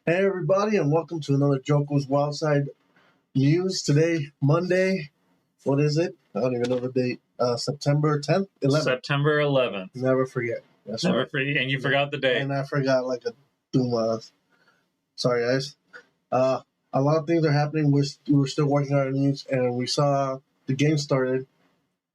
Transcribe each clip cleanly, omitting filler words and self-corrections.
Hey everybody, and welcome to another Joko's Wildside News. Today, Monday. What is it? I don't even know the date. September 10th, 11th. September 11th. Never forget. That's Never right. forget, and you forgot the day. And I forgot like a 2 months. Sorry, guys. A lot of things are happening. We're still working on our news, and we saw the game started,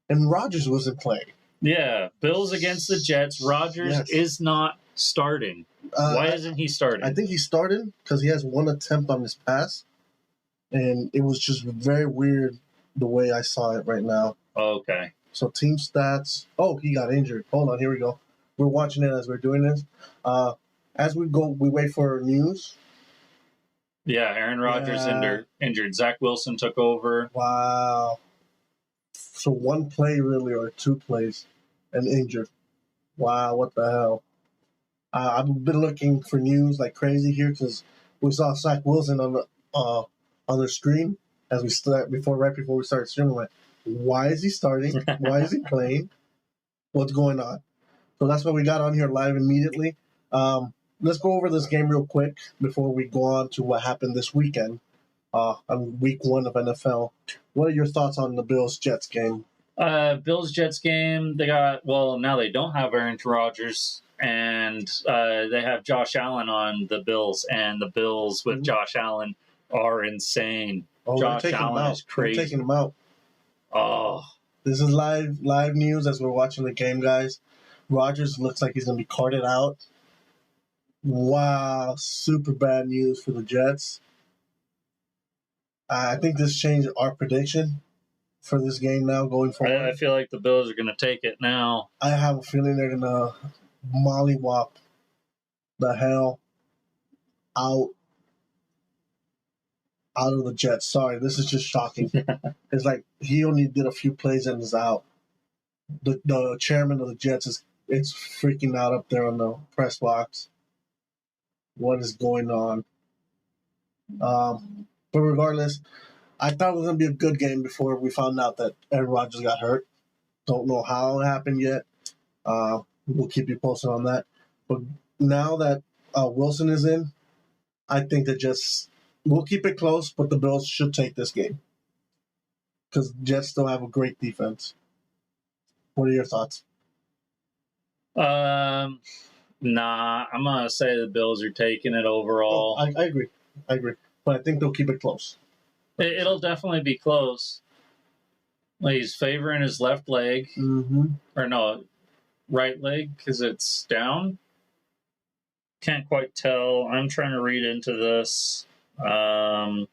and Rodgers wasn't playing. Yeah, Bills against the Jets. Rodgers is not starting. Why isn't he starting? I think he started because he has one attempt on his pass, and it was just very weird the way I saw it right now. Okay. So team stats. Oh, he got injured. Hold on, here we go. We're watching it as we're doing this. As we go, we wait for news. Yeah, Aaron Rodgers injured. Zach Wilson took over. Wow. So one play really, or 2 plays, and injured. Wow, what the hell? I've been looking for news like crazy here because we saw Zach Wilson on the screen as we start right before we started streaming. Like, why is he starting? Why is he playing? What's going on? So that's what we got on here live immediately. Let's go over this game real quick before we go on to what happened this weekend on week 1 of NFL. What are your thoughts on the Bills-Jets game? Bills-Jets game, now they don't have Aaron Rodgers, and they have Josh Allen on the Bills, and the Bills with Josh Allen are insane. Oh, Josh Allen is crazy. They're taking him out. Oh. This is live news as we're watching the game, guys. Rodgers looks like he's going to be carted out. Wow, super bad news for the Jets. I think this changed our prediction for this game now going forward. I feel like the Bills are going to take it now. I have a feeling they're going to mollywop the hell out of the Jets. Sorry, this is just shocking. It's like he only did a few plays and is out. The chairman of the Jets is freaking out up there on the press box. What is going on? But regardless, I thought it was going to be a good game before we found out that Aaron Rodgers got hurt. Don't know how it happened yet. We'll keep you posted on that. But now that Wilson is in, I think that we'll keep it close, but the Bills should take this game because the Jets still have a great defense. What are your thoughts? Nah, I'm going to say the Bills are taking it overall. Oh, I agree. But I think they'll keep it close. It'll definitely be close. He's favoring his left leg. Mm-hmm. Or no, right leg because it's down. Can't quite tell. I'm trying to read into this. Because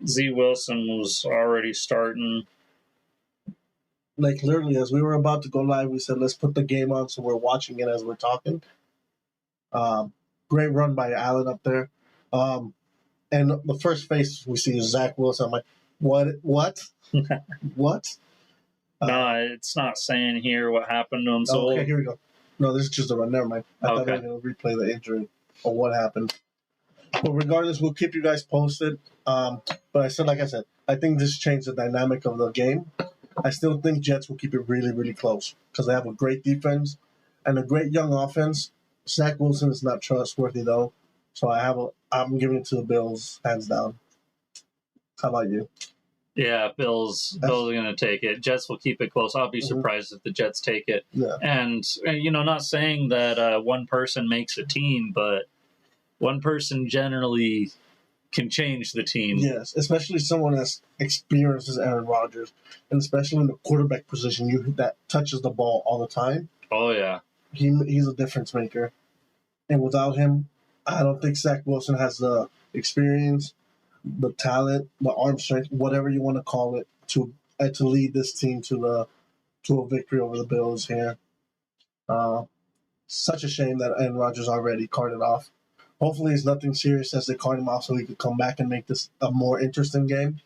Z Wilson was already starting. Like, literally, as we were about to go live, we said, let's put the game on so we're watching it as we're talking. Great run by Allen up there. And the first face we see is Zach Wilson. I'm like, what? What? No, it's not saying here what happened to him. So okay, here we go. No, this is just a run. Never mind. I thought we were going to replay the injury or what happened. But regardless, we'll keep you guys posted. But like I said, I think this changed the dynamic of the game. I still think Jets will keep it really, really close because they have a great defense and a great young offense. Zach Wilson is not trustworthy though, so I'm giving it to the Bills hands down. How about you? Yeah, Bills are going to take it. Jets will keep it close. I'll be surprised if the Jets take it. Yeah. And not saying that one person makes a team, but one person generally can change the team. Yes, especially someone as experienced as Aaron Rodgers, and especially in the quarterback position, that touches the ball all the time. Oh yeah, he's a difference maker, and without him, I don't think Zach Wilson has the experience, the talent, the arm strength, whatever you want to call it, to lead this team to a victory over the Bills here. Such a shame that Aaron Rodgers already carted off. Hopefully it's nothing serious as they card him off so he could come back and make this a more interesting game.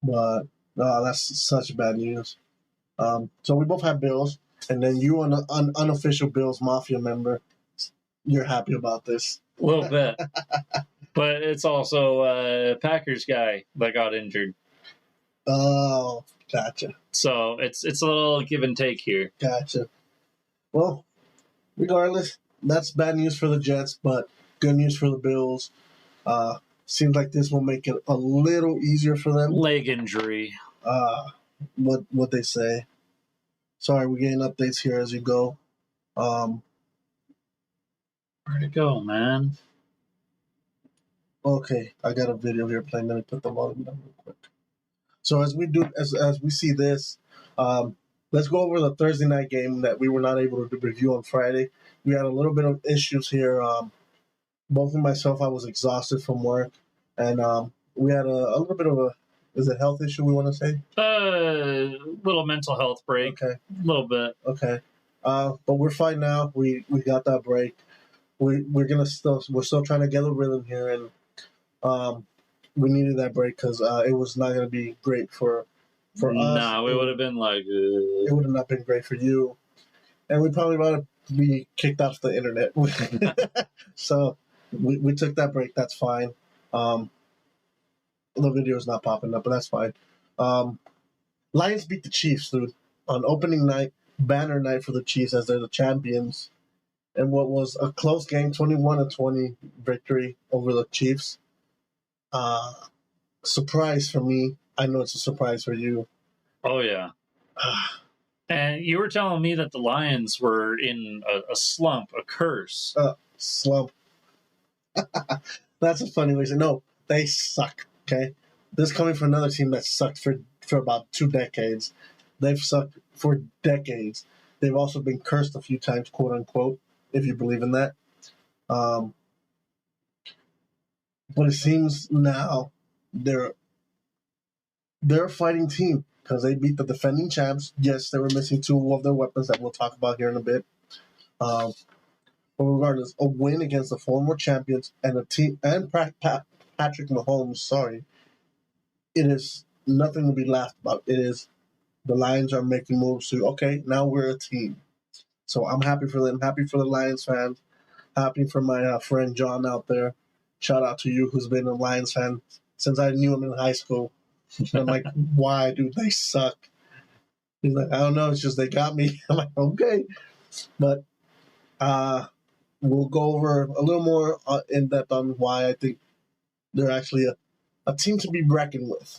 But that's such bad news. So we both have Bills, and then you, an unofficial Bills Mafia member, you're happy about this. A little bit. But it's also a Packers guy that got injured. Oh, gotcha. So it's a little give and take here. Gotcha. Well, regardless, that's bad news for the Jets, but good news for the Bills. Seems like this will make it a little easier for them. Leg injury. What they say. Sorry, we're getting updates here as you go. Where'd it go, man? Okay, I got a video here playing. Let me put the volume down real quick. So as we see this, let's go over the Thursday night game that we were not able to review on Friday. We had a little bit of issues here. Both of myself, I was exhausted from work, and we had a little bit of a health issue we want to say? Little mental health break. Okay. A little bit. Okay. But we're fine now. We got that break. We're still trying to get a rhythm here, and we needed that break because it was not going to be great for us. Nah, we would have been like. It would have not been great for you, and we probably would to be kicked off the internet. So we took that break. That's fine. The video is not popping up, but that's fine. Lions beat the Chiefs, dude, on opening night, banner night for the Chiefs as they're the champions. And what was a close game, 21-20 victory over the Chiefs. Surprise for me. I know it's a surprise for you. Oh, yeah. And you were telling me that the Lions were in a slump, a curse. Slump. That's a funny way to say. No, they suck, okay? This coming from another team that sucked for about 2 decades. They've sucked for decades. They've also been cursed a few times, quote unquote, if you believe in that. But it seems now they're a fighting team because they beat the defending champs. Yes, they were missing 2 of their weapons that we'll talk about here in a bit. But regardless, a win against the former champions and a team and Patrick Mahomes. Sorry, it is nothing to be laughed about. It is the Lions are making moves to okay, now we're a team. So I'm happy for them. Happy for the Lions fans. Happy for my friend John out there. Shout out to you, who's been a Lions fan since I knew him in high school. I'm like, why, dude? They suck. He's like, I don't know. It's just they got me. I'm like, okay. But we'll go over a little more in depth on why I think they're actually a team to be reckoned with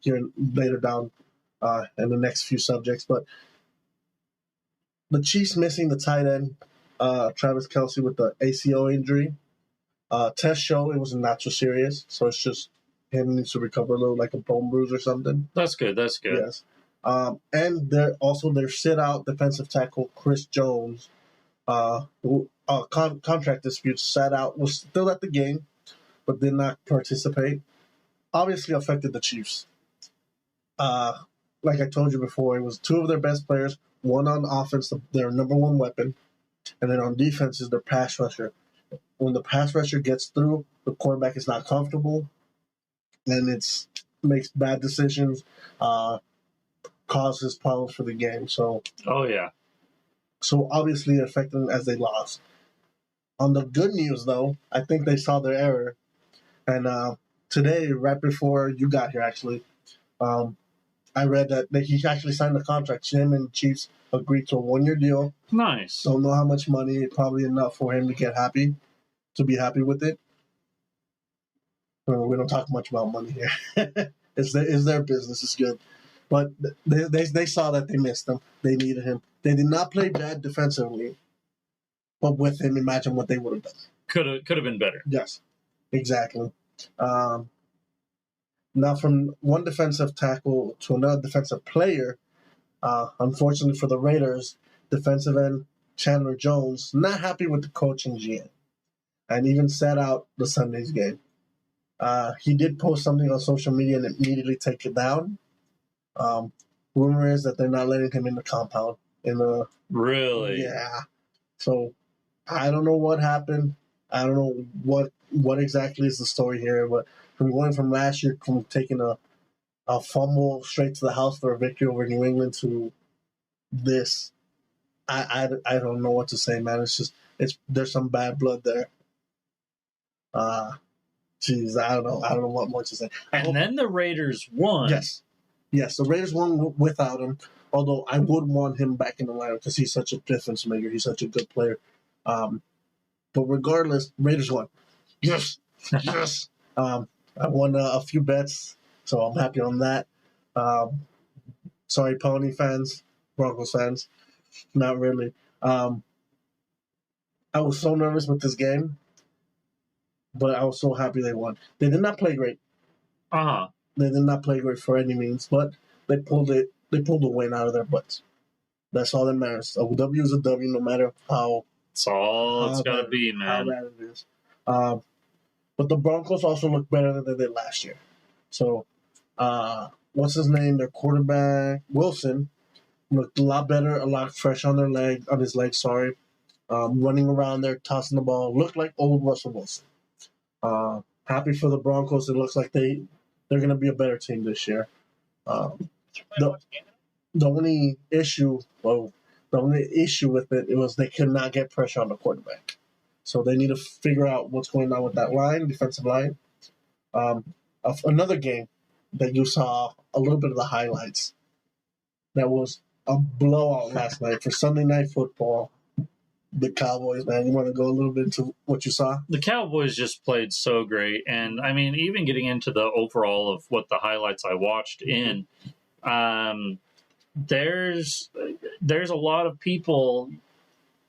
here later down in the next few subjects. But the Chiefs missing the tight end, Travis Kelce, with the ACL injury. Test show it was not so serious, so it's just him needs to recover a little, like a bone bruise or something. That's good. That's good. Yes. And their sit-out defensive tackle Chris Jones, who contract disputes, sat out, was still at the game, but did not participate. Obviously affected the Chiefs. Like I told you before, it was 2 of their best players. One on offense, their number 1 weapon, and then on defense is their pass rusher. When the pass rusher gets through, the quarterback is not comfortable, and it makes bad decisions, causes problems for the game. So, So obviously it affected them as they lost. On the good news, though, I think they saw their error, and today, right before you got here, actually, I read that he actually signed the contract. Him and the Chiefs agreed to a 1-year deal. Nice. Don't know how much money. Probably enough for him to be happy with it. We don't talk much about money here. It's their business. It's good. But they saw that they missed him. They needed him. They did not play bad defensively. But with him, imagine what they would have done. Could have been better. Yes, exactly. Now, from one defensive tackle to another defensive player, unfortunately for the Raiders, defensive end Chandler Jones, not happy with the coach and GM, and even sat out the Sunday's game. He did post something on social media and immediately take it down. Rumor is that they're not letting him in the compound. Really? Yeah. So I don't know what happened. I don't know what exactly is the story here, but from going from last year, from taking a fumble straight to the house for a victory over New England to this, I don't know what to say, man. There's some bad blood there. Jeez, I don't know what more to say. Then the Raiders won. Yes, the Raiders won without him. Although I would want him back in the lineup because he's such a difference maker. He's such a good player. But regardless, Raiders won. Yes, yes. I won a few bets, so I'm happy on that. Sorry, Pony fans, Broncos fans, not really. I was so nervous with this game, but I was so happy they won. They did not play great. Uh-huh. They did not play great for any means, but they pulled it. They pulled the win out of their butts. That's all that matters. A W is a W, no matter It's all it's got to be, how man. bad it is. But the Broncos also look better than they did last year. So, what's his name? Their quarterback Wilson looked a lot better, a lot fresh on his leg. Sorry, running around there, tossing the ball, looked like old Russell Wilson. Happy for the Broncos. It looks like they're going to be a better team this year. The, the only issue, with it was they could not get pressure on the quarterback. So they need to figure out what's going on with that line, defensive line. Another game that you saw a little bit of the highlights. That was a blowout last night for Sunday Night Football. The Cowboys, man. You want to go a little bit to what you saw? The Cowboys just played so great. And, I mean, even getting into the overall of what the highlights I watched in, there's a lot of people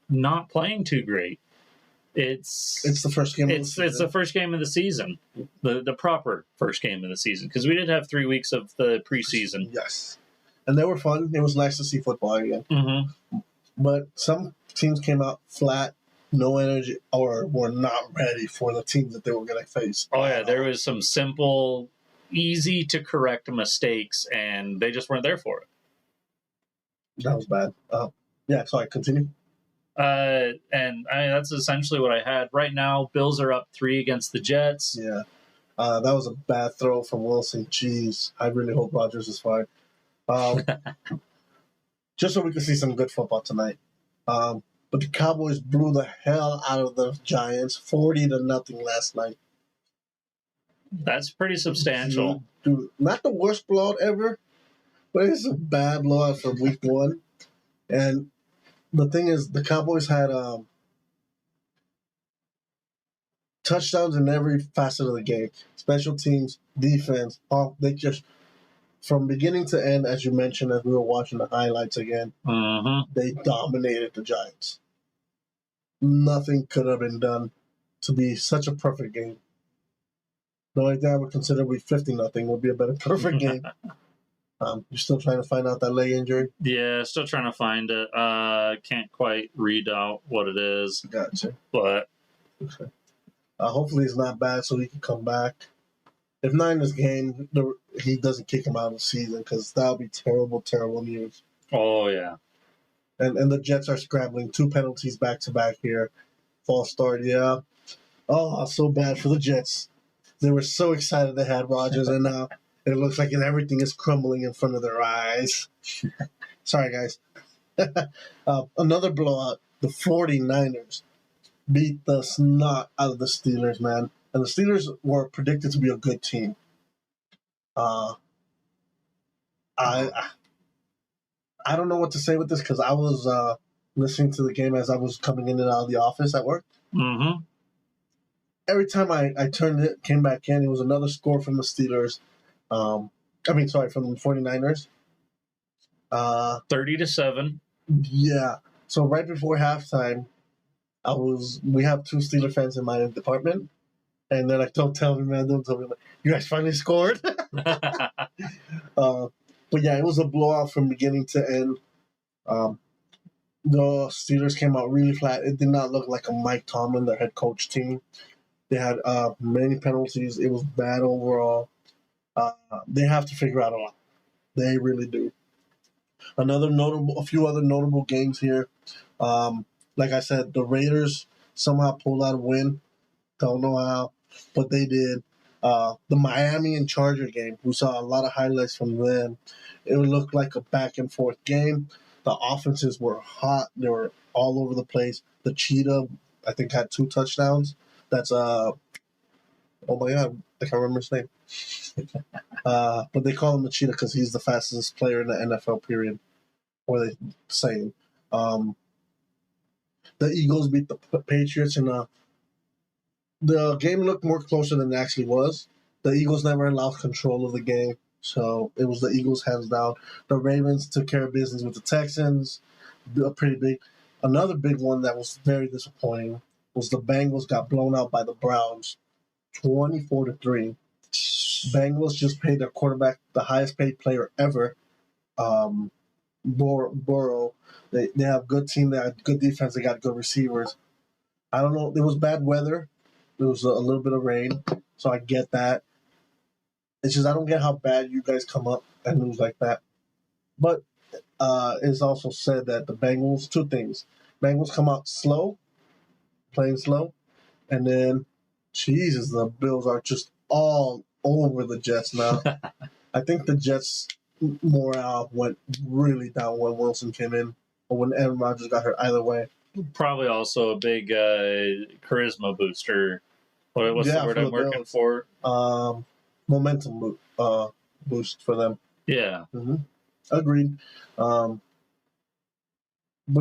not playing too great. It's the first game. It's the first game of the season, the proper first game of the season, because we did have 3 weeks of the preseason. Yes, and they were fun. It was nice to see football again. Mm-hmm. But some teams came out flat, no energy, or were not ready for the teams that they were going to face. Oh yeah, there was some simple, easy to correct mistakes, and they just weren't there for it. That was bad. Yeah, sorry, continue. And that's essentially what I had. Right now, Bills are up 3 against the Jets. Yeah. That was a bad throw from Wilson. Jeez. I really hope Rodgers is fine. Just so we can see some good football tonight. But the Cowboys blew the hell out of the Giants, 40-0 last night. That's pretty substantial. Dude, not the worst blowout ever, but it's a bad blowout for week 1. And the thing is, the Cowboys had touchdowns in every facet of the game. Special teams, defense, they just, from beginning to end, as you mentioned, as we were watching the highlights again, they dominated the Giants. Nothing could have been done to be such a perfect game. The only thing I would consider would be 50-0 would be a better perfect game. You're still trying to find out that leg injury? Yeah, still trying to find it. Can't quite read out what it is. Gotcha. But okay. Hopefully it's not bad so he can come back. If not in this game, he doesn't kick him out of the season, because that would be terrible, terrible news. Oh, yeah. And the Jets are scrambling. 2 penalties back-to-back here. False start, yeah. Oh, so bad for the Jets. They were so excited they had Rodgers, and now it looks like everything is crumbling in front of their eyes. Sorry, guys. Another blowout. The 49ers beat the snot out of the Steelers, man. And the Steelers were predicted to be a good team. I don't know what to say with this, because I was listening to the game as I was coming in and out of the office at work. Mm-hmm. Every time I turned it, came back in, it was another score from the Steelers. From the 49ers. 30-7. Yeah. So right before halftime, we have 2 Steeler fans in my department, and they're like, "Don't tell me, man! Don't tell me, man. You guys finally scored." But yeah, it was a blowout from beginning to end. The Steelers came out really flat. It did not look like a Mike Tomlin, their head coach team. They had many penalties. It was bad overall. They have to figure out a lot. They really do. A few other notable games here. Like I said, the Raiders somehow pulled out a win. Don't know how, but they did. The Miami and Charger game, we saw a lot of highlights from them. It looked like a back and forth game. The offenses were hot. They were all over the place. The Cheetah, I think, had 2 touchdowns. That's oh my God, I can't remember his name. But they call him the Cheetah because he's the fastest player in the NFL, period. Or they saying. The Eagles beat the Patriots in a the game looked more closer than it actually was. The Eagles never lost control of the game, so it was the Eagles hands down. The Ravens took care of business with the Texans. Pretty big. Another big one that was very disappointing was the Bengals got blown out by the Browns, 24-3. Bengals just paid their quarterback the highest paid player ever, Burrow. They have good team. They have good defense. They got good receivers. I don't know. It was bad weather. There was a little bit of rain, so I get that. It's just I don't get how bad you guys come up and lose like that. But it's also said that the Bengals, two things. Bengals come out slow, playing slow, and then, Jesus, the Bills are just all over the Jets now. I think the Jets' morale went really down when Wilson came in or when Aaron Rodgers got hurt. Either way. Probably also a big charisma booster. What's the word I'm working Bills. for? Momentum boost for them. Yeah. Mm-hmm. Agreed. But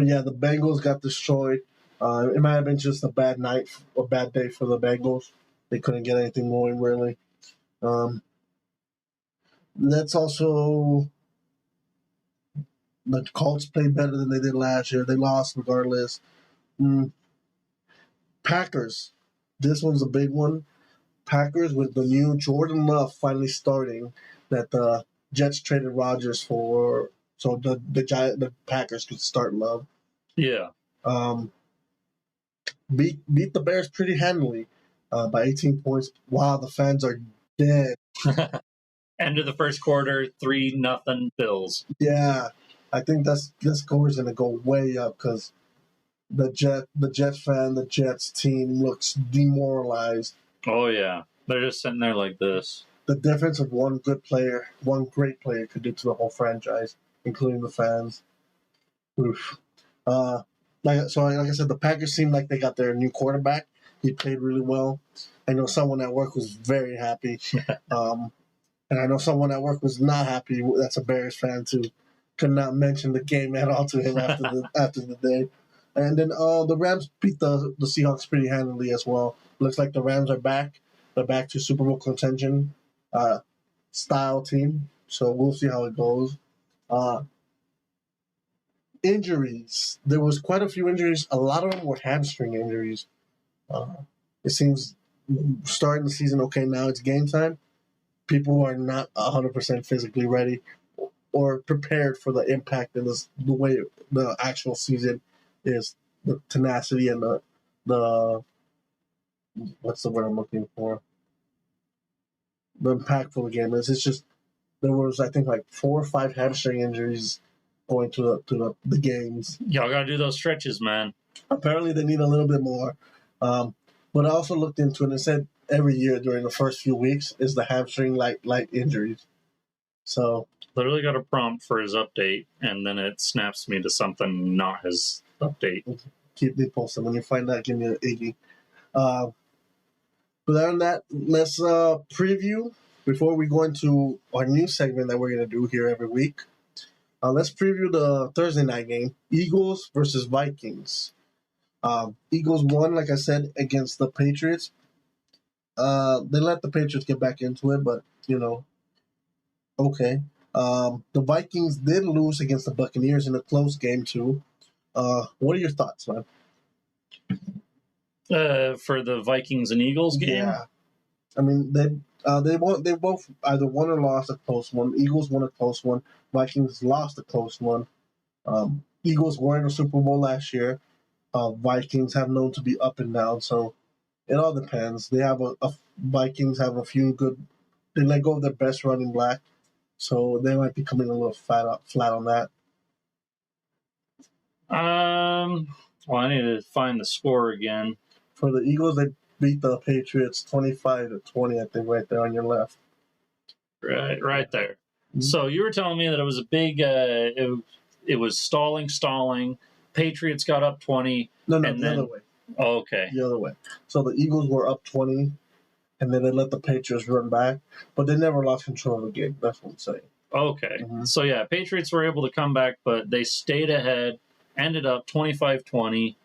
yeah, the Bengals got destroyed. It might have been just a bad night, a bad day for the Bengals. They couldn't get anything going, really. Let's also... The Colts played better than they did last year. They lost regardless. Packers. This one's a big one. Packers with the new Jordan Love finally starting, that the Jets traded Rodgers for, so the Packers could start Love. Yeah. Beat the Bears pretty handily by 18 points. Wow, the fans are dead. End of the first quarter, 3-0 Bills. Yeah, I think this score is going to go way up because the Jets team looks demoralized. Oh, yeah. They're just sitting there like this. The difference of one great player could do to the whole franchise, including the fans. Oof. Like I said, the Packers seemed like they got their new quarterback. He played really well. I know someone at work was very happy. And I know someone at work was not happy. That's a Bears fan too. Could not mention the game at all to him after the day. And then the Rams beat the Seahawks pretty handily as well. Looks like the Rams are back. They're back to Super Bowl contention style team. So we'll see how it goes. Injuries. There was quite a few injuries. A lot of them were hamstring injuries. It seems starting the season, okay, now it's game time. People are not 100% physically ready or prepared for the impact and the way the actual season is. The tenacity and the what's the word I'm looking for? The impactful game is. It's just there was, I think, like 4 or 5 hamstring injuries going to the games. Y'all gotta do those stretches, man. Apparently, they need a little bit more. But I also looked into it and it said every year during the first few weeks is the hamstring light injuries. So literally got a prompt for his update, and then it snaps me to something not his update. Keep me posted. When you find that, give me an Iggy. But other than that, let's preview before we go into our new segment that we're going to do here every week. Let's preview the Thursday night game, Eagles versus Vikings. Eagles won, like I said, against the Patriots. They let the Patriots get back into it, but, okay. The Vikings did lose against the Buccaneers in a close game, too. What are your thoughts, man? For the Vikings and Eagles game? Yeah. I mean, they both either won or lost a close one. Eagles won a close one. Vikings lost a close one. Eagles were in the Super Bowl last year. Vikings have known to be up and down, so it all depends. They have Vikings have a few good. They let go of their best running back, so they might be coming a little flat on that. Well, I need to find the score again. For the Eagles, they beat the Patriots 25-20. I think right there on your left. Right there. Mm-hmm. So you were telling me that it was a big. It was stalling. Patriots got up 20. No, the other way. Oh, okay. The other way. So the Eagles were up 20, and then they let the Patriots run back, but they never lost control of the game. That's what I'm saying. Okay. Mm-hmm. So, yeah, Patriots were able to come back, but they stayed ahead, ended up 25-20.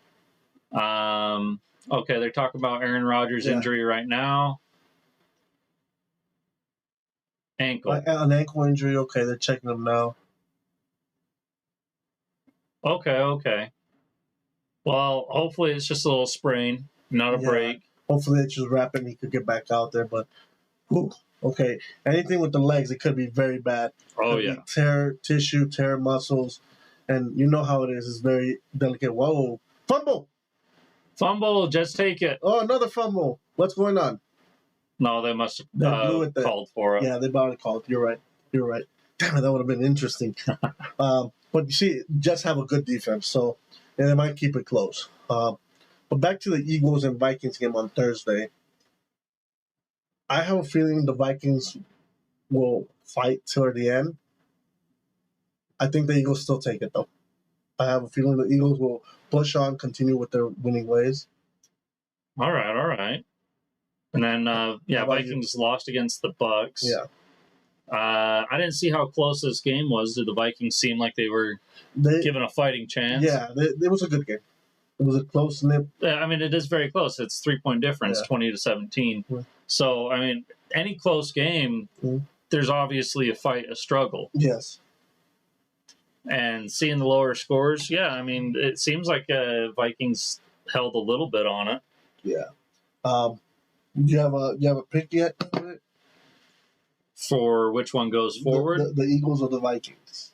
Okay, they're talking about Aaron Rodgers' Yeah. injury right now. Ankle. An ankle injury. Okay, they're checking him now. Okay. Well, hopefully it's just a little sprain, not a break. Hopefully it's just wrapping. He could get back out there, but whew, okay. Anything with the legs, it could be very bad. Oh, Could yeah. be tear tissue, tear muscles, and you know how it is. It's very delicate. Whoa. Fumble, just take it. Oh, another fumble. What's going on? No, they must They blew it have called for it. Yeah, they probably called. You're right. Damn it, that would have been interesting. But you see, Jets have a good defense, so they might keep it close. But back to the Eagles and Vikings game on Thursday. I have a feeling the Vikings will fight till the end. I think the Eagles still take it, though. I have a feeling the Eagles will push on, continue with their winning ways. All right. And then, Vikings lost against the Bucks. Yeah. I didn't see how close this game was. Did the Vikings seem like they were given a fighting chance? Yeah, it was a good game. It was a close nip. I mean, it is very close. It's 3-point difference, 20-17. Yeah. So, I mean, any close game, there's obviously a fight, a struggle. Yes. And seeing the lower scores, I mean, it seems like Vikings held a little bit on it. Yeah. You have a pick yet? For which one goes forward? The Eagles or the Vikings?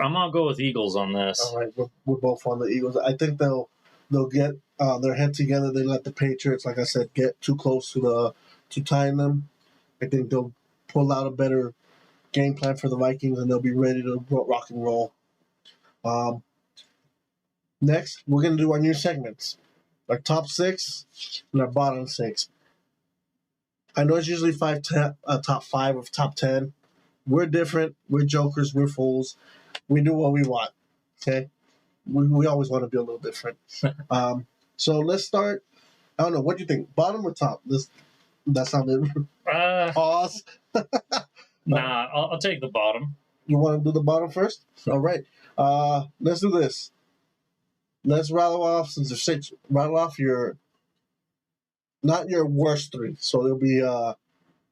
I'm gonna go with Eagles on this. All right, we're both on the Eagles. I think they'll get their head together. They let the Patriots, like I said, get too close to tying them. I think they'll pull out a better game plan for the Vikings, and they'll be ready to rock and roll. Next, we're gonna do our new segments, our top 6 and our bottom 6. I know it's usually top 5 of top 10. We're different. We're jokers. We're fools. We do what we want. Okay, we always want to be a little different. So let's start. I don't know. What do you think? Bottom or top? That sounded pause. Nah, I'll take the bottom. You want to do the bottom first? All right. Let's do this. Let's rattle off since there's 6. Rattle off not your worst 3. So there'll be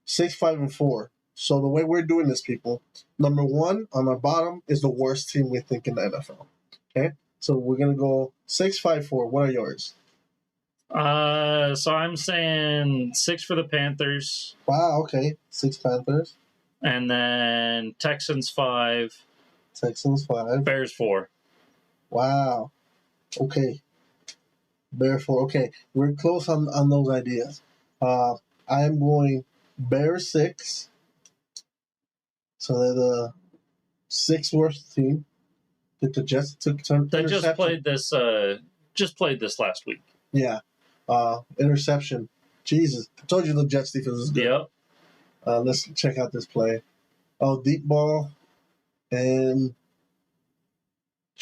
6, 5, and 4. So the way we're doing this, people, number 1 on our bottom is the worst team we think in the NFL. Okay, so we're gonna go 6, 5, 4. What are yours? So I'm saying 6 for the Panthers. Wow. Okay, 6 Panthers. And then Texans 5. Texans 5. Bears 4. Wow. Okay. Bear 4. Okay, we're close on those ideas. I am going Bears 6. So they're the 6th worst team. The Jets took turn. They just played this last week. Yeah. Interception. Jesus. I told you the Jets defense is good. Yep. Let's check out this play. Oh, deep ball. And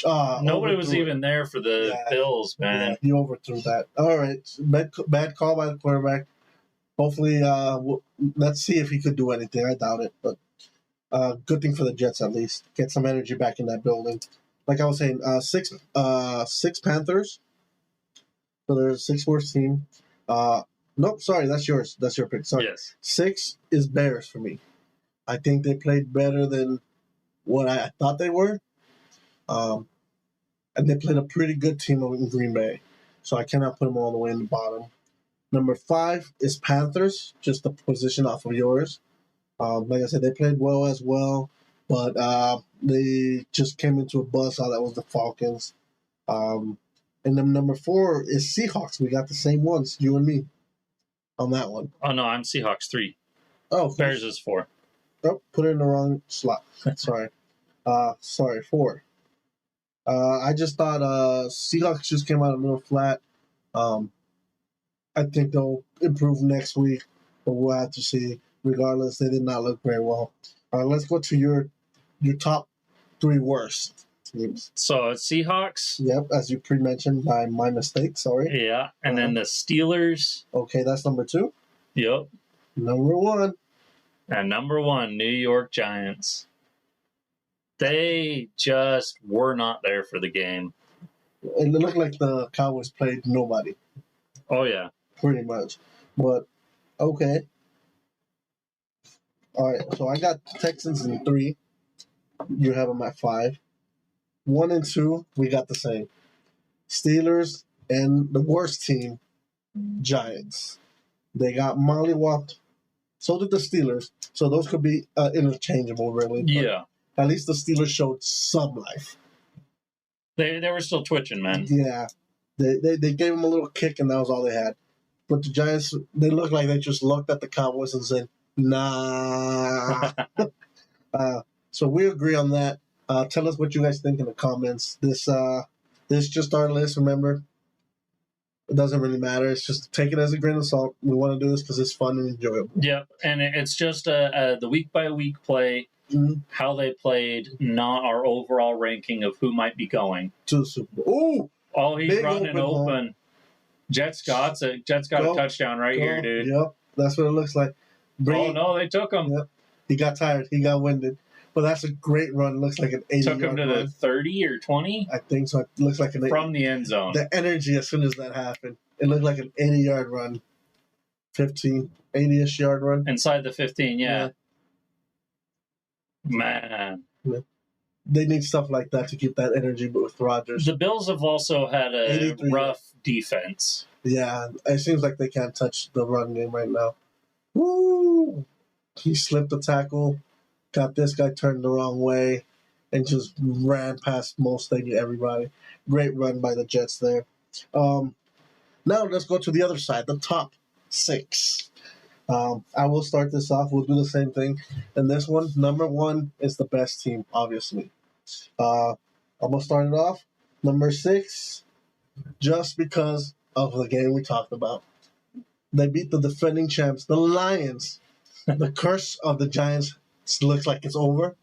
nobody was even there for the Bills, man. Yeah, he overthrew that. All right. Bad call by the quarterback. Hopefully, let's see if he could do anything. I doubt it, but good thing for the Jets at least. Get some energy back in that building. Like I was saying, 6 Panthers. So there's 6th worst team. Nope, sorry, that's yours. That's your pick. Sorry. Yes. 6 is Bears for me. I think they played better than what I thought they were. And they played a pretty good team in Green Bay. So I cannot put them all the way in the bottom. Number 5 is Panthers, just the position off of yours. Like I said, they played well as well, but they just came into a buzzsaw that was the Falcons. And then number 4 is Seahawks. We got the same ones, you and me, on that one. Oh, no, I'm Seahawks 3. Oh, Bears is 4. Oh, put it in the wrong slot. Sorry. 4. I just thought Seahawks just came out a little flat. I think they'll improve next week, but we'll have to see. Regardless, they did not look very well. Let's go to your top 3 worst teams. So it's Seahawks. Yep, as you pre-mentioned by my mistake. Sorry. Yeah, and then the Steelers. Okay, that's number 2. Yep. Number 1. And number 1, New York Giants. They just were not there for the game. It looked like the Cowboys played nobody, Oh yeah. pretty much. But okay, all right. So I got Texans in 3. You have them at 5. 1 and 2, we got the same. Steelers and the worst team, Giants. They got mollywopped. So did the Steelers. So those could be interchangeable, really. But Yeah. at least the Steelers showed some life. They were still twitching, man. Yeah. They gave them a little kick, and that was all they had. But the Giants, they looked like they just looked at the Cowboys and said, nah. So we agree on that. Tell us what you guys think in the comments. This just our list, remember? It doesn't really matter. It's just take it as a grain of salt. We want to do this because it's fun and enjoyable. Yep, and it's just the week by week play, how they played, not our overall ranking of who might be going To the Super Bowl. Oh, he's Big running open. Jets got a touchdown right here, dude. Yep, that's what it looks like. Oh no, they took him. Yep. He got tired. He got winded. But that's a great run. It looks like an 80 Took him to run. the 30 or 20? I think so. It looks like an from the end zone. The energy as soon as that happened. It looked like an 80-yard run. 15, 80-ish yard run. Inside the 15, yeah. Man. Yeah. They need stuff like that to keep that energy with Rodgers. The Bills have also had a rough defense. Yeah, it seems like they can't touch the run game right now. Woo! He slipped a tackle, got this guy turned the wrong way, and just ran past most everybody. Great run by the Jets there. Now let's go to the other side, the top 6. I will start this off. We'll do the same thing. And this one, number 1 is the best team, obviously. I'm going to start it off. Number 6, just because of the game we talked about. They beat the defending champs, the Lions. The curse of the Giants looks like it's over.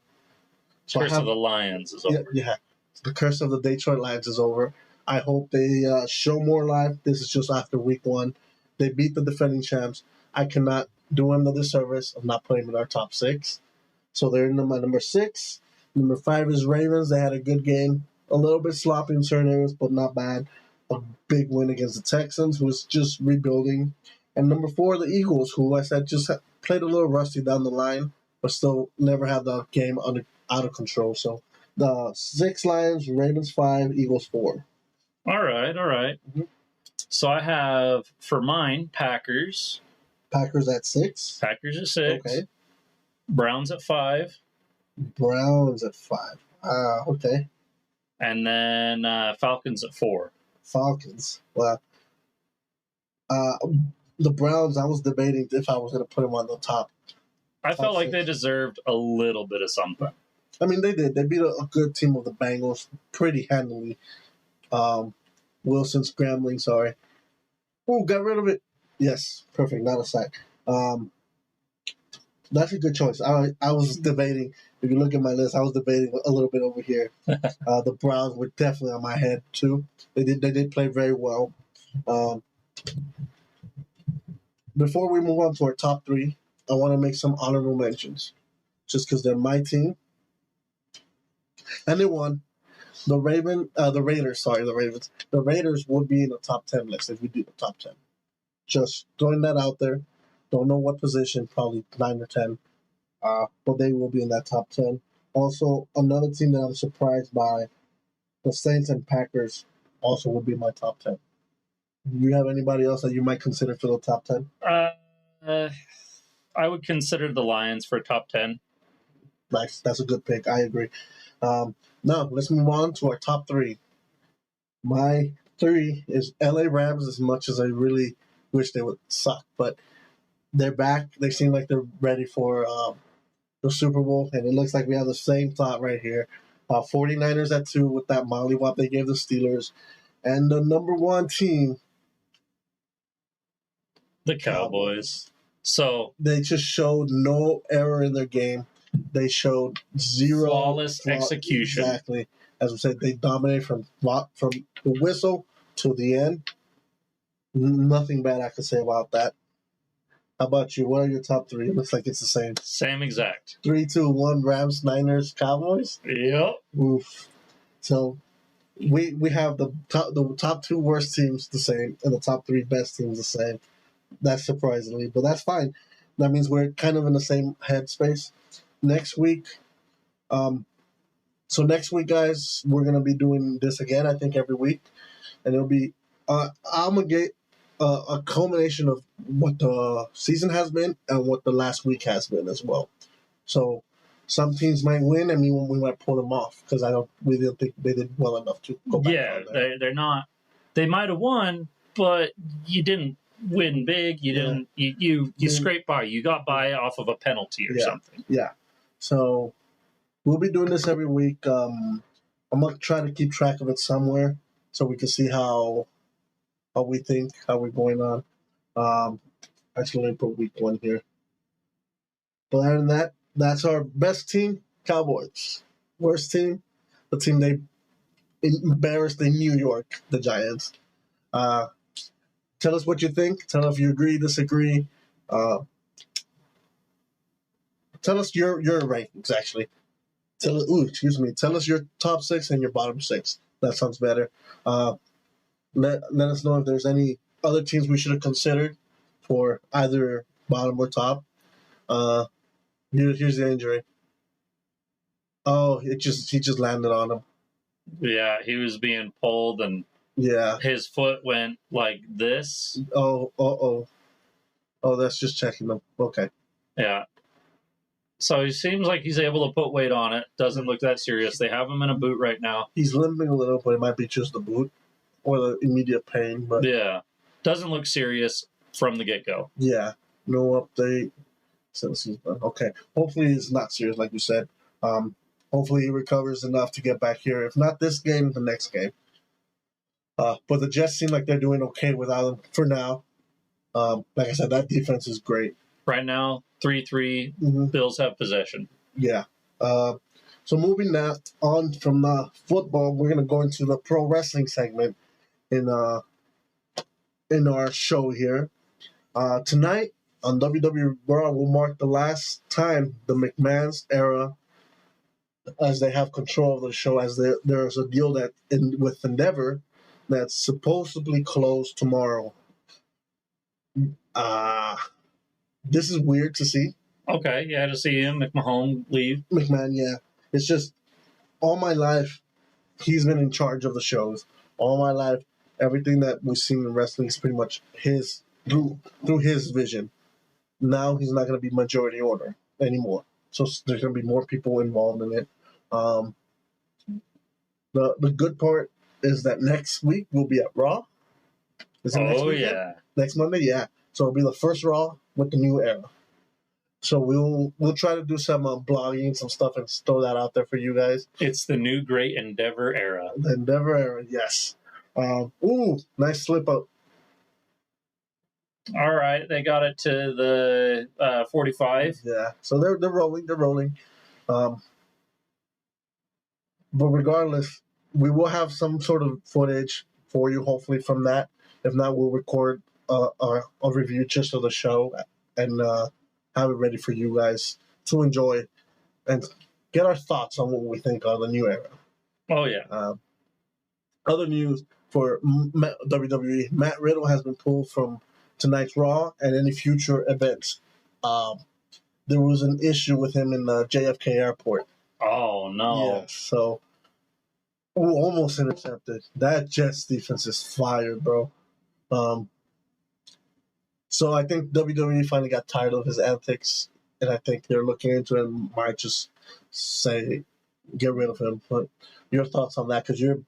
So curse of the Lions is over. Yeah. The curse of the Detroit Lions is over. I hope they show more life. This is just after week 1. They beat the defending champs. I cannot do them the disservice of not putting them in our top 6. So they're in my number 6. Number 5 is Ravens. They had a good game. A little bit sloppy in certain areas, but not bad. A big win against the Texans, who was just rebuilding. And number 4, the Eagles, who I said just played a little rusty down the line, but still never had the game out of control. So the 6 Lions, Ravens 5, Eagles 4. All right. Mm-hmm. So I have, for mine, Packers. Packers at 6. Packers at 6. Okay. Browns at 5. Browns at 5. Okay. And then Falcons at 4. Falcons. Well, the Browns, I was debating if I was going to put them on the top. I felt like they deserved a little bit of something. I mean, they did. They beat a good team of the Bengals pretty handily. Wilson scrambling, sorry. Oh, got rid of it. Yes, perfect. Not a sack. That's a good choice. I was debating. If you look at my list, I was debating a little bit over here. The Browns were definitely on my head too. They did play very well. Before we move on to our top 3, I want to make some honorable mentions, just because they're my team, and they won. The Ravens. The Ravens. The Raiders would be in the top 10 list if we do the top 10. Just throwing that out there. Don't know what position, probably 9 or 10. But they will be in that top 10. Also, another team that I'm surprised by, the Saints and Packers, also would be my top 10. Do you have anybody else that you might consider for the top 10? I would consider the Lions for top 10. Nice. That's a good pick. I agree. Now, let's move on to our top 3. My 3 is LA Rams, as much as I really wish they would suck. But they're back. They seem like they're ready for the Super Bowl. And it looks like we have the same thought right here. 49ers at 2 with that mollywop they gave the Steelers. And the number 1 team, the Cowboys. So they just showed no error in their game. They showed zero flawless execution. Exactly. As we said, they dominated from the whistle to the end. Nothing bad I could say about that. How about you? What are your top 3? It looks like it's the same. Same exact. 3, 2, 1, Rams, Niners, Cowboys? Yep. Oof. So, we have the top two worst teams the same and the top three best teams the same. That's surprisingly, but that's fine. That means we're kind of in the same headspace. Next week, so next week, guys, we're gonna be doing this again. I think every week, and it'll be I'm gonna get a culmination of what the season has been and what the last week has been as well. So some teams might win, and we might pull them off because we didn't think they did well enough to go back. Yeah, on there. they're not. They might have won, but you didn't win big. You didn't. You scraped by. You got by off of a penalty or something. Yeah. So we'll be doing this every week. I'm gonna try to keep track of it somewhere so we can see how we think, how we're going on. Actually, let me put week 1 here. But other than that, that's our best team, Cowboys. Worst team, the team they embarrassed in New York, the Giants. Tell us what you think. Tell us if you agree, disagree. Tell us your rankings, actually. Tell us your top 6 and your bottom 6. That sounds better. Let us know if there's any other teams we should have considered for either bottom or top. Here's the injury. Oh, he just landed on him. Yeah, he was being pulled and his foot went like this. Oh, that's just checking him. Okay. Yeah. So he seems like he's able to put weight on it. Doesn't look that serious. They have him in a boot right now. He's limping a little, but it might be just the boot or the immediate pain. But yeah, doesn't look serious from the get-go. Yeah, no update. Okay. Hopefully it's not serious, like you said. Hopefully he recovers enough to get back here. If not this game, the next game. But the Jets seem like they're doing okay without him for now. Like I said, that defense is great. Right now, 3-3, Bills have possession. Yeah. So moving on from the football, we're going to go into the pro wrestling segment in our show here. Tonight on WWE Raw will mark the last time the McMahon's era, as they have control of the show, as there's a deal with Endeavor that's supposedly closed tomorrow. This is weird to see. Okay, yeah, to see him, McMahon leave. McMahon, yeah. It's just, all my life, he's been in charge of the shows. All my life, everything that we've seen in wrestling is pretty much his, through his vision. Now he's not going to be majority owner anymore. So there's going to be more people involved in it. The good part is that next week we'll be at Raw. Is it next weekend? Yeah. Next Monday, yeah. So it'll be the first Raw with the new era. So we'll try to do some blogging, some stuff, and throw that out there for you guys. It's the new great Endeavor era. The Endeavor era, yes. Nice slip up. All right, they got it to the 45. Yeah, so they're rolling. But regardless, we will have some sort of footage for you, hopefully, from that. If not, we'll record a review just of the show and have it ready for you guys to enjoy and get our thoughts on what we think of the new era. Oh, yeah. Other news for WWE, Matt Riddle has been pulled from tonight's Raw and any future events. There was an issue with him in the JFK airport. Oh, no. Yeah, so almost intercepted. That Jets defense is fired, bro. So I think WWE finally got tired of his antics, and I think they're looking into it and might just say, get rid of him. But your thoughts on that? Because you're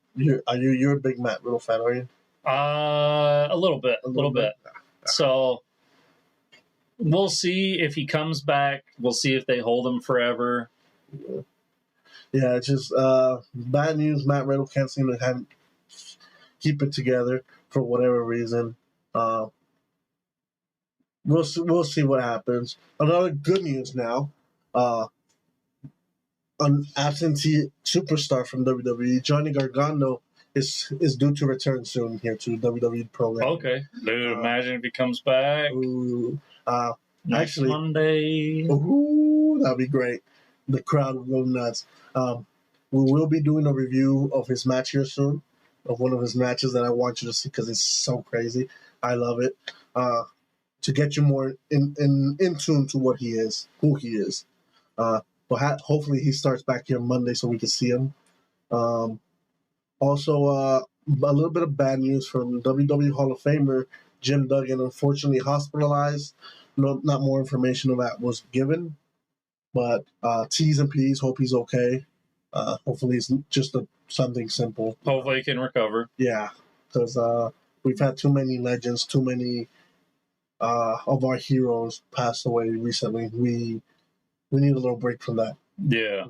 a big Matt Riddle fan, are you? A little bit. So we'll see if he comes back. We'll see if they hold him forever. Yeah, it's just bad news. Matt Riddle can't seem to keep it together for whatever reason. We'll see what happens. Another good news now. An absentee superstar from WWE, Johnny Gargano, is due to return soon here to WWE program. Okay, dude, imagine if he comes back. Next Monday. That'd be great. The crowd would go nuts. We will be doing a review of his match here soon, of one of his matches that I want you to see because it's so crazy. I love it. To get you more in tune to what he is, who he is. But hopefully he starts back here Monday so we can see him. Also, a little bit of bad news from WWE Hall of Famer Jim Duggan, unfortunately hospitalized. No, not more information on that was given, but T's and P's. Hope he's okay. Hopefully it's just something simple. Hopefully he can recover. Yeah, because we've had too many legends, too many of our heroes pass away recently. We need a little break from that. Yeah.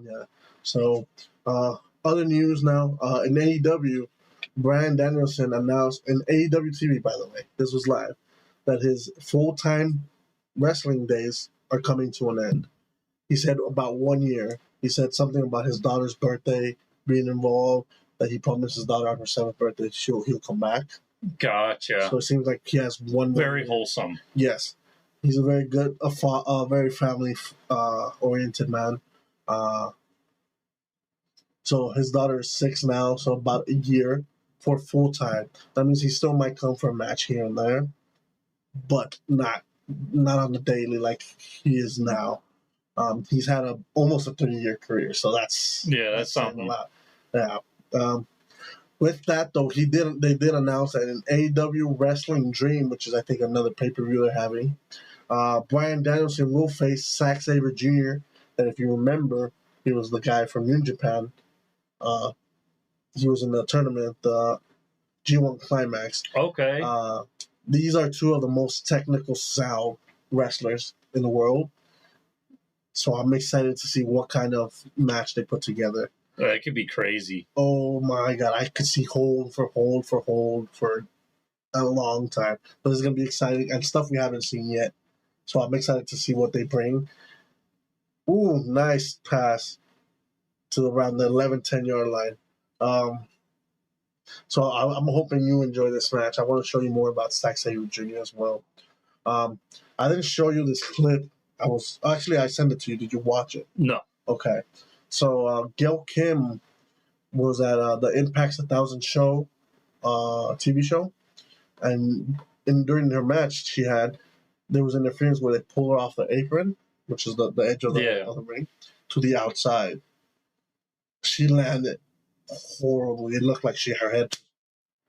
So, other news now in AEW, Bryan Danielson announced in AEW TV, by the way, this was live, that his full-time wrestling days are coming to an end. He said about 1 year. He said something about his daughter's birthday being involved, that he promised his daughter on her 7th birthday he'll come back. Gotcha. So it seems like he has one more Very year. wholesome. Yes. He's a very good, very family-oriented man. So his daughter is 6 now, so about a year for full-time. That means he still might come for a match here and there, but not on the daily like he is now. He's had almost a 30-year career, so that's something. A lot. Yeah. With that though, they did announce that in AEW Wrestling Dream, which is I think another pay-per-view they're having, Bryan Danielson will face Zack Sabre Jr. And if you remember, he was the guy from New Japan. He was in the tournament, the G1 Climax. Okay. These are two of the most technical sound wrestlers in the world. So I'm excited to see what kind of match they put together. That could be crazy. Oh my God. I could see hold for a long time. But it's going to be exciting and stuff we haven't seen yet. So I'm excited to see what they bring. Ooh, nice pass to around the 11-10 yard line. So I'm hoping you enjoy this match. I want to show you more about Zack Sabre Jr. as well. I didn't show you this clip. I sent it to you. Did you watch it? No. Okay. So Gail Kim was at the Impact's 1000 show, TV show, and during her match, there was interference where they pulled her off the apron, which is the edge of the ring, to the outside. She landed horribly. It looked like her head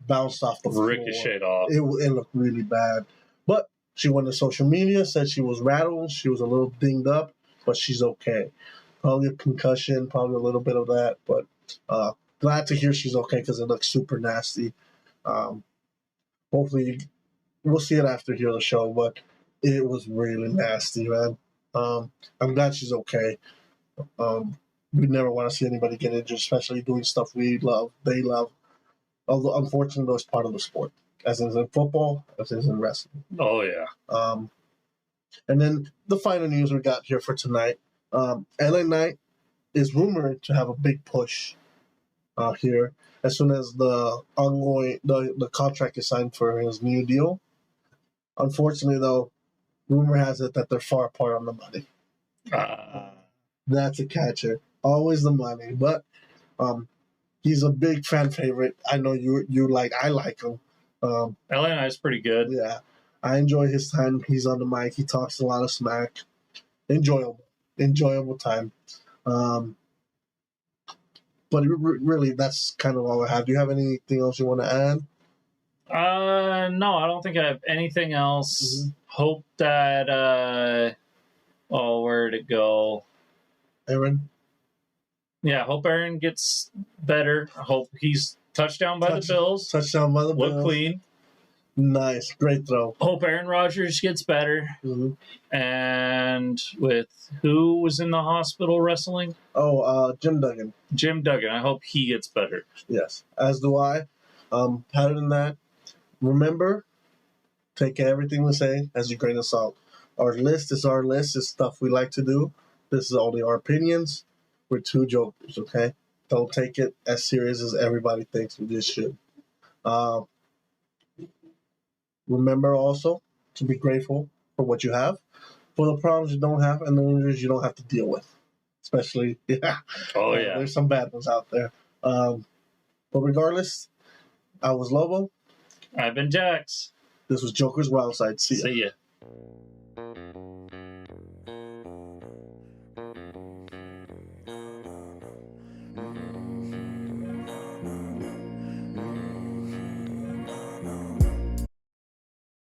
bounced off the floor. Ricocheted off. It looked really bad. But she went to social media, said she was rattled. She was a little dinged up, but she's okay. Probably a concussion, probably a little bit of that. But glad to hear she's okay because it looks super nasty. Hopefully, we'll see it after here the show, but it was really nasty, man. I'm glad she's okay. We never want to see anybody get injured, especially doing stuff we love, they love. Although, unfortunately, that's part of the sport, as is in football, as is in wrestling. Oh, yeah. And then the final news we got here for tonight. LA Knight is rumored to have a big push here as soon as the contract is signed for his new deal. Unfortunately, though, rumor has it that they're far apart on the money. That's a catcher. Always the money. But he's a big fan favorite. I know I like him. LA Knight's pretty good. Yeah. I enjoy his time. He's on the mic. He talks a lot of smack. Enjoyable time. But really, that's kind of all I have. Do you have anything else you want to add? No, I don't think I have anything else. Mm-hmm. Hope that, where'd it go? Aaron? Yeah, hope Aaron gets better. I hope he's touchdown by the Bills. Touchdown by the Bills. Look clean. Nice. Great throw. Hope Aaron Rodgers gets better. Mm-hmm. And with who was in the hospital wrestling? Jim Duggan. Jim Duggan. I hope he gets better. Yes, as do I. Other than that, remember, take everything we say as a grain of salt. Our list is our list. It's stuff we like to do. This is only our opinions. We're two jokers, okay? Don't take it as serious as everybody thinks we just should. Remember also to be grateful for what you have, for the problems you don't have, and the injuries you don't have to deal with. especially. Yeah. Oh yeah. There's some bad ones out there. But regardless, I was Lobo. I've been Jax. This was Joker's Wild Side. See ya. See ya.